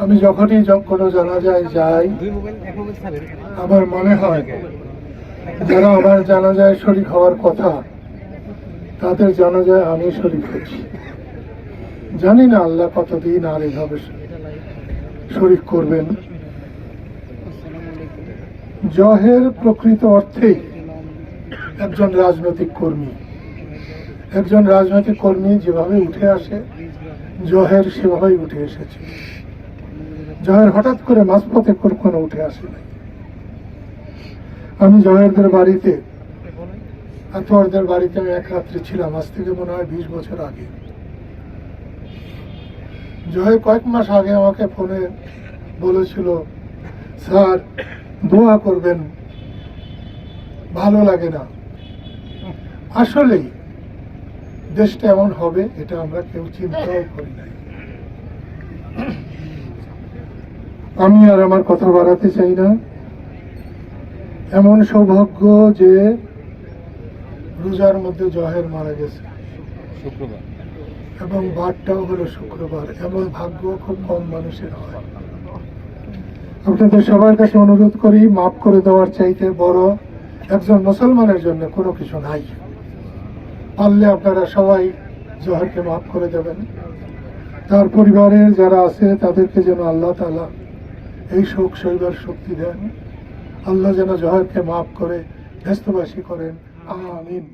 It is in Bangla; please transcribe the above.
আমি যখনই কোনো জানাজায় যাই আমার মনে হয় যারা আমার জানাজায় শরীক হওয়ার কথা তাদের জানাজায় আমি শরীক হচ্ছি। জানি না আল্লাহ কতদিন আর এইভাবে শরীক করবেন। জহের প্রকৃত অর্থেই একজন রাজনৈতিক কর্মী। একজন রাজনৈতিক কর্মী যেভাবে উঠে আসে জহের সেভাবেই উঠে এসেছে। জহের হঠাৎ করে মাঝপথে কোনো উঠে আসে নাই। আমি জহেরদের বাড়িতে আতোয়ারদের বাড়িতে আমি এক রাত্রে ছিলাম, আজ থেকে মনে হয় 20 বছর আগে। জহের কয়েক মাস আগে আমাকে ফোনে বলেছিল, স্যার দোয়া করবেন, ভালো লাগে না। আসলেই দেশটা এমন হবে এটা আমরা কেউ চিন্তাও করি নাই। আমি আর আমার কথা বাড়াতে চাই না। এমন সৌভাগ্য যে রোজার মধ্যে জহের মারা গেছে শুক্রবার, এবং বারটাও হলো শুক্রবার। এমন ভাগ্য খুব কম মানুষের হয়। আপনাদের সবার কাছে অনুরোধ করি, মাফ করে দেওয়ার চাইতে বড় একজন মুসলমানের জন্য কোনো কিছু নাই। পারলে আপনারা সবাই জহরকে মাফ করে দেবেন। তার পরিবারের যারা আছে তাদেরকে যেন আল্লাহ তাআলা এই শোক সইবার শক্তি দেন। আল্লাহ যেন জহরকে মাফ করে ব্যস্তবাসী করেন। আমিন।